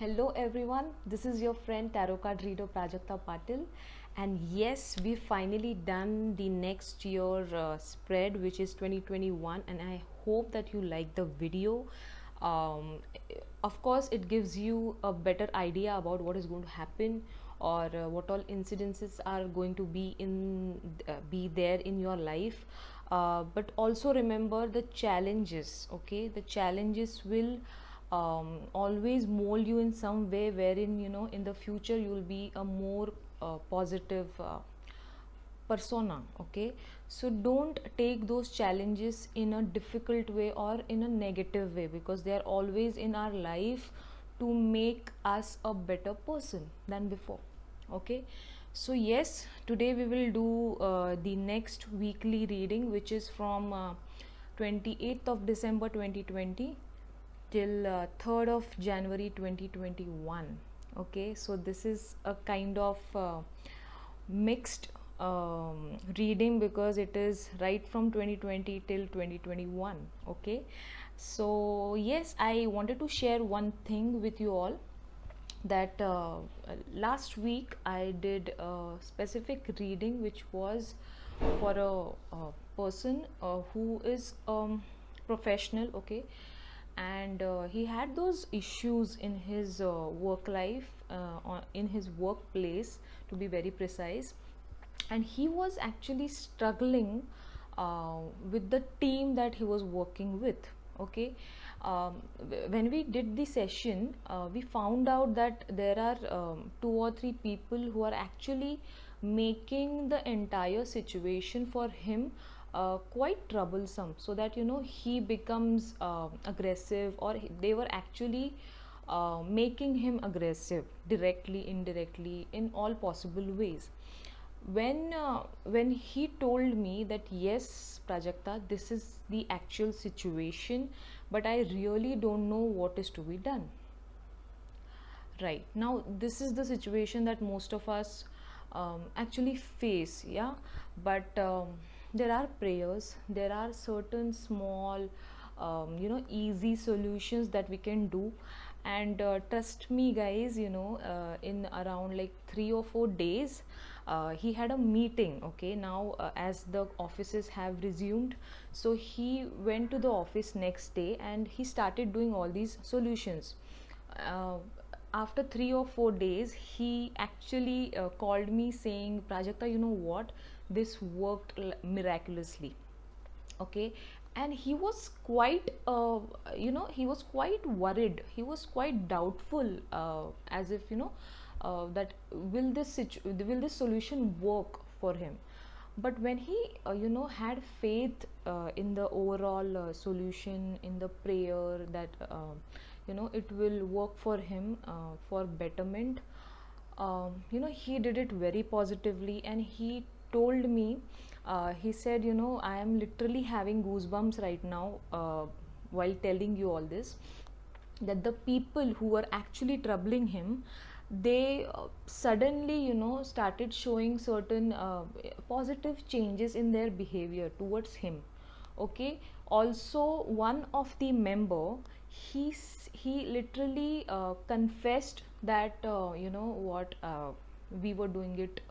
Hello everyone, this is your friend Tarot Card Reader Prajakta Patil, and yes, we finally done the next year spread, which is 2021, and I hope that you like the video. Um, of course, it gives you a better idea about what is going to happen or what all incidences are going to be there in your life. But also remember the challenges. Okay, the challenges will always mold you in some way wherein in the future you will be a more positive persona. Okay, so don't take those challenges in a difficult way or in a negative way, because they are always in our life to make us a better person than before. Okay, so yes, today we will do the next weekly reading, which is from 28th of December 2020 till 3rd of January 2021. Okay, so this is a kind of mixed reading because it is right from 2020 till 2021. Okay, so yes, I wanted to share one thing with you all, that last week I did a specific reading which was for a person who is professional. Okay, and he had those issues in his work life, in his workplace to be very precise, and he was actually struggling with the team that he was working with. Okay, when we did the session, we found out that there are two or three people who are actually making the entire situation for him quite troublesome, so that he becomes aggressive, or they were actually making him aggressive directly, indirectly, in all possible ways. When he told me that, yes, Prajakta, this is the actual situation, but I really don't know what is to be done. Right now, this is the situation that most of us actually face. Yeah, but there are prayers, there are certain small easy solutions that we can do. And trust me guys, in around like 3 or 4 days, he had a meeting. Okay, now as the offices have resumed, so he went to the office next day and he started doing all these solutions. uh, After 3 or 4 days, he actually called me saying, Prajakta, you know what, this worked miraculously. Okay, and he was quite he was quite worried, he was quite doubtful, as if that will this solution work for him. But when he had faith in the overall solution, in the prayer, that it will work for him for betterment, he did it very positively. And he told me, he said, I am literally having goosebumps right now while telling you all this, that the people who were actually troubling him, they suddenly started showing certain positive changes in their behavior towards him. Okay, also one of the member, he literally confessed that, what, we were doing it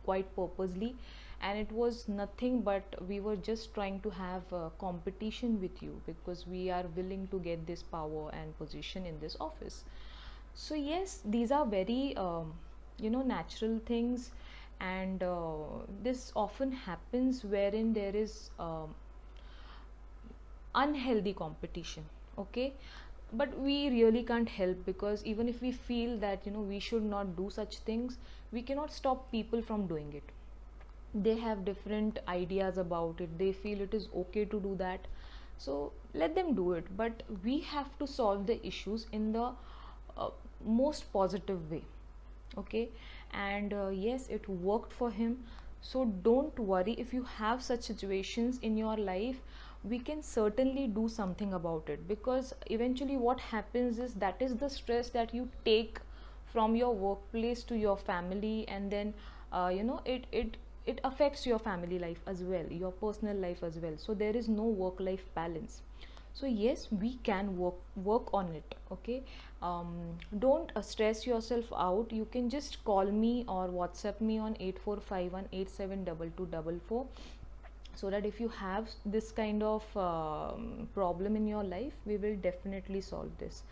quite purposely, and it was nothing but we were just trying to have a competition with you, because we are willing to get this power and position in this office. So yes, these are very natural things. And this often happens wherein there is unhealthy competition. Okay, but we really can't help, because even if we feel that we should not do such things, we cannot stop people from doing it. They have different ideas about it, they feel it is okay to do that, so let them do it. But we have to solve the issues in the uh, most positive way. Okay, and yes, it worked for him. So don't worry, if you have such situations in your life, we can certainly do something about it, because eventually what happens is that is the stress that you take from your workplace to your family, and then it affects your family life as well, your personal life as well. So there is no work life balance. So yes, we can work on it. Okay, don't stress yourself out. You can just call me or WhatsApp me on 8451872244, so that if you have this kind of problem in your life, we will definitely solve this.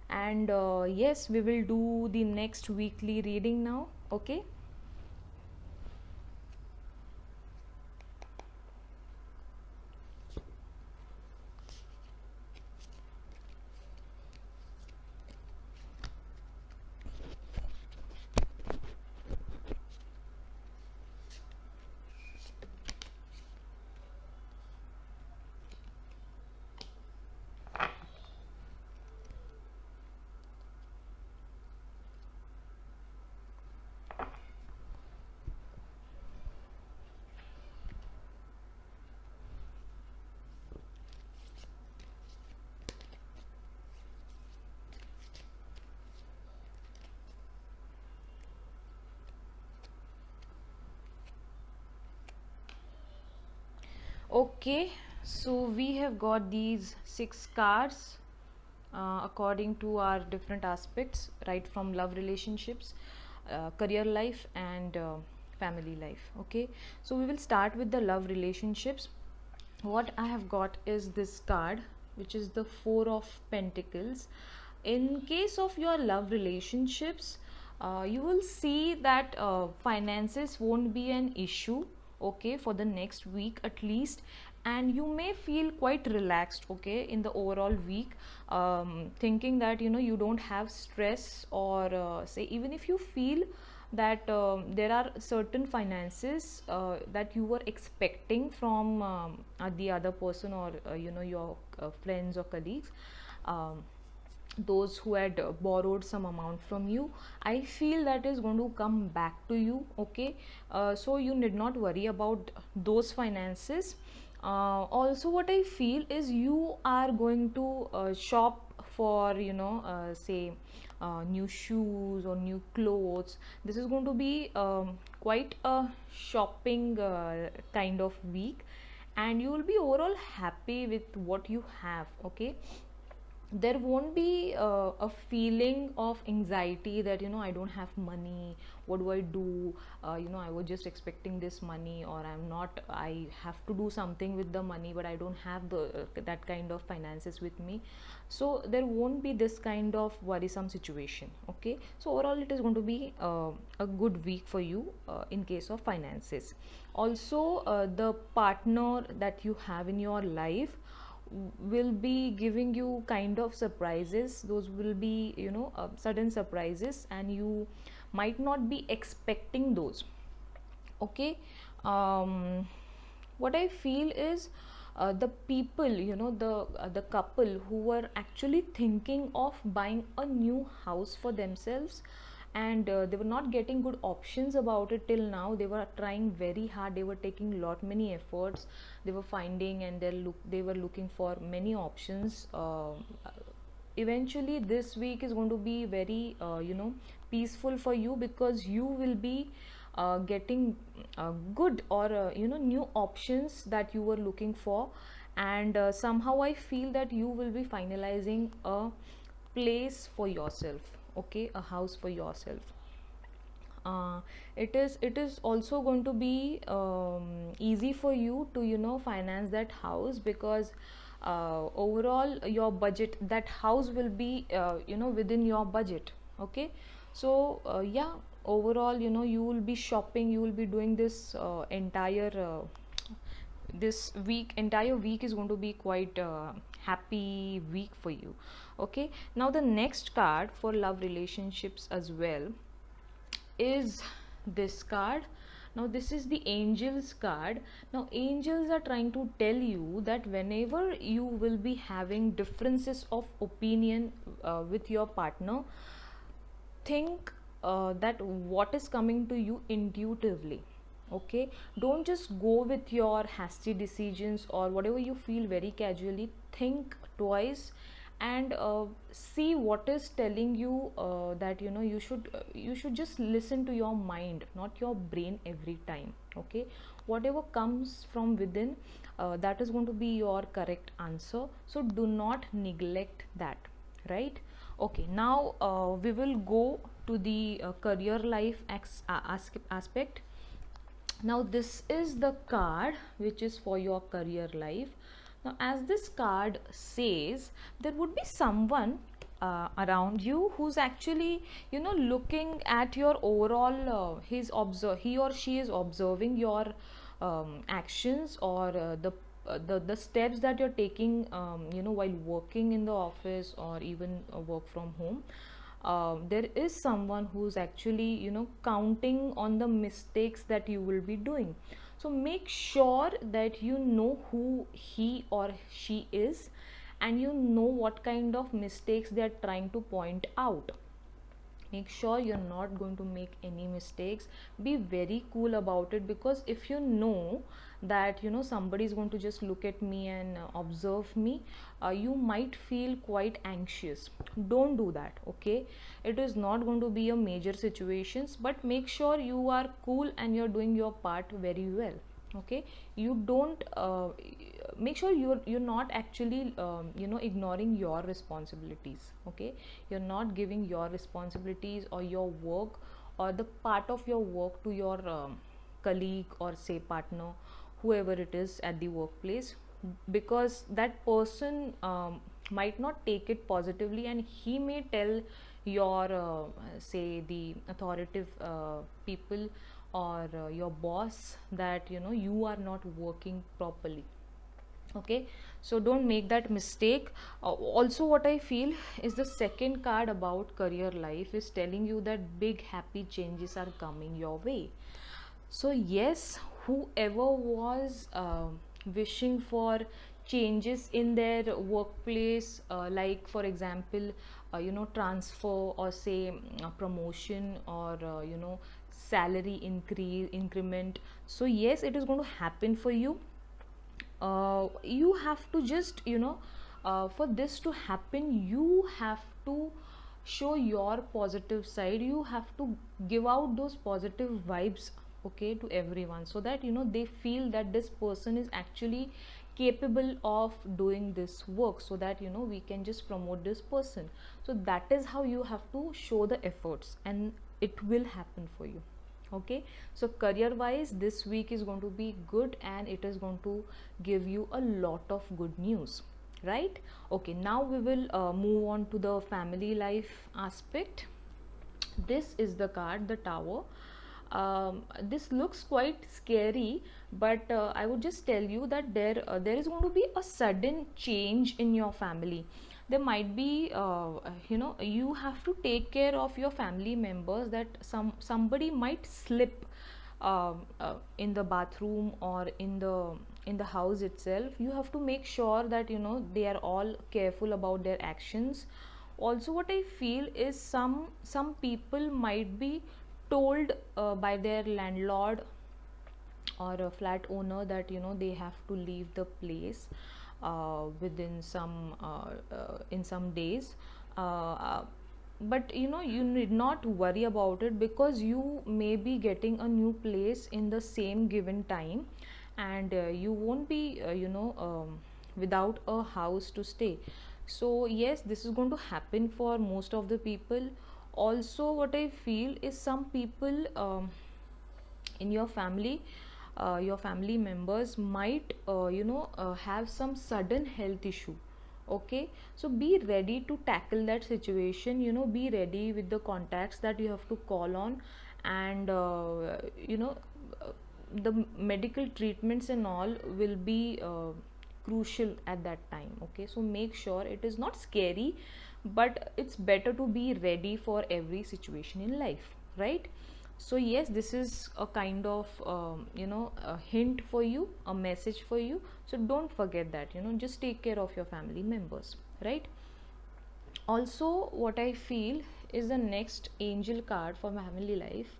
And yes, we will do the next weekly reading now. Okay. Okay, so we have got these 6 cards according to our different aspects, right from love relationships, career life, and family life. Okay, so we will start with the love relationships. What I have got is this card, which is the Four of Pentacles. In case of your love relationships, you will see that finances won't be an issue, okay, for the next week at least, and you may feel quite relaxed, okay, in the overall week, thinking that you don't have stress, or say, even if you feel that there are certain finances that you were expecting from the other person, or your friends or colleagues, um, those who had borrowed some amount from you, I feel that is going to come back to you. Okay, so you need not worry about those finances. Also, what I feel is you are going to shop for, say, new shoes or new clothes. This is going to be quite a shopping kind of week, and you will be overall happy with what you have. Okay, there won't be a feeling of anxiety that I don't have money, what do I do, I was just expecting this money, or I have to do something with the money, but I don't have that kind of finances with me. So there won't be this kind of worrisome situation. Okay, so overall it is going to be a good week for you in case of finances. Also, the partner that you have in your life will be giving you kind of surprises. Those will be sudden surprises, and you might not be expecting those. Okay, what I feel is the people, the couple who were actually thinking of buying a new house for themselves, and they were not getting good options about it till now. They were trying very hard, they were taking lot many efforts, they were finding, and they were looking for many options. Eventually this week is going to be very peaceful for you, because you will be getting good, or new options that you were looking for. And somehow I feel that you will be finalizing a place for yourself. Okay, a house for yourself. It is also going to be easy for you to finance that house, because overall your budget, that house will be within your budget. Okay, so yeah, overall you will be shopping, you will be doing this entire week is going to be quite happy week for you. Okay, now the next card for love relationships as well is this card. Now this is the angels card. Now angels are trying to tell you that whenever you will be having differences of opinion with your partner, think that what is coming to you intuitively. Okay, don't just go with your hasty decisions or whatever you feel very casually. Think twice, and see what is telling you that you should just listen to your mind, not your brain every time. Okay, whatever comes from within, that is going to be your correct answer. So do not neglect that, right? Okay, now we will go to the career life aspect. Now this is the card which is for your career life. Now as this card says, there would be someone around you who's actually, you know, looking at your overall, he or she is observing your actions, or the steps that you're taking, you know, while working in the office or even work from home. There is someone who's actually, you know, counting on the mistakes that you will be doing. So make sure that you know who he or she is, and you know what kind of mistakes they are trying to point out. Make sure you're not going to make any mistakes. Be very cool about it, because if you know that, you know, somebody is going to just look at me and observe me, you might feel quite anxious. Don't do that, okay? It is not going to be a major situations, but make sure you are cool and you're doing your part very well, okay? You don't make sure you're not actually, you know, ignoring your responsibilities, okay? You're not giving your responsibilities or your work or the part of your work to your colleague or say partner, whoever it is at the workplace, because that person might not take it positively, and he may tell your say the authoritative people or your boss that, you know, you are not working properly, okay? So don't make that mistake. Also, what I feel is the second card about career life is telling you that big happy changes are coming your way. So yes, whoever was wishing for changes in their workplace, like for example, you know, transfer, or say promotion, or you know, salary increase, increment, so yes, it is going to happen for you. You have to just, you know, for this to happen, you have to show your positive side. You have to give out those positive vibes, okay, to everyone, so that, you know, they feel that this person is actually capable of doing this work, so that, you know, we can just promote this person. So that is how you have to show the efforts, and it will happen for you, okay? So career wise, this week is going to be good, and it is going to give you a lot of good news, right? Okay, now we will move on to the family life aspect. This is the card, the Tower. This looks quite scary, but I would just tell you that there is going to be a sudden change in your family. There might be, you know, you have to take care of your family members, that somebody might slip in the bathroom or in the house itself. You have to make sure that, you know, they are all careful about their actions. Also, what I feel is some people might be told by their landlord or a flat owner that, you know, they have to leave the place within some in some days, but you know, you need not worry about it, because you may be getting a new place in the same given time, and you won't be, you know, without a house to stay. So yes, this is going to happen for most of the people. Also, what I feel is some people in your family members might, you know, have some sudden health issue, okay? So be ready to tackle that situation. You know, be ready with the contacts that you have to call on, and you know, uh, the medical treatments and all will be crucial at that time, okay? So make sure, it is not scary, but it's better to be ready for every situation in life, right? So yes, this is a kind of, you know, a hint for you, a message for you. So don't forget that, you know, just take care of your family members, right? Also, what I feel is the next angel card for family life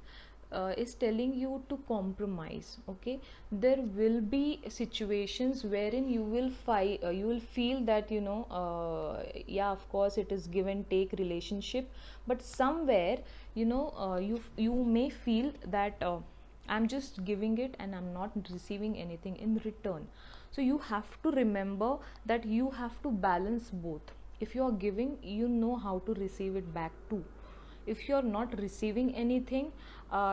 is telling you to compromise, okay? There will be situations wherein you will you will feel that, you know, yeah, of course it is give and take relationship, but somewhere, you know, you may feel that I'm just giving it and I'm not receiving anything in return. So you have to remember that you have to balance both. If you are giving, you know how to receive it back too. If you're not receiving anything,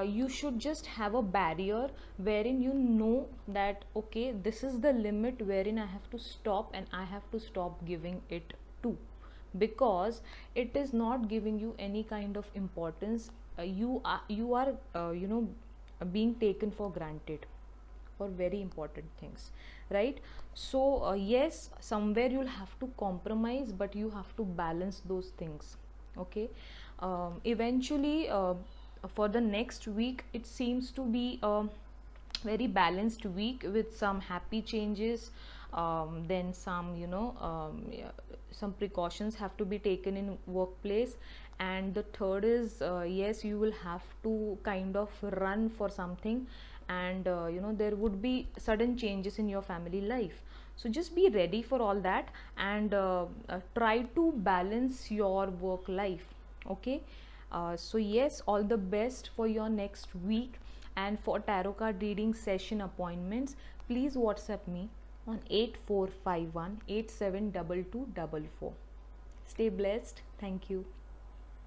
you should just have a barrier wherein you know that okay, this is the limit wherein I have to stop, and I have to stop giving it too, because it is not giving you any kind of importance. You are being taken for granted for very important things, right? So yes, somewhere you'll have to compromise, but you have to balance those things. Okay. Eventually, for the next week, it seems to be a very balanced week with some happy changes. Then some, yeah, some precautions have to be taken in workplace. And the third is, yes, you will have to kind of run for something, and there would be sudden changes in your family life. So just be ready for all that, and try to balance your work life. Okay. So yes, all the best for your next week. And for tarot card reading session appointments, please WhatsApp me on 8451 872244. Stay blessed. Thank you.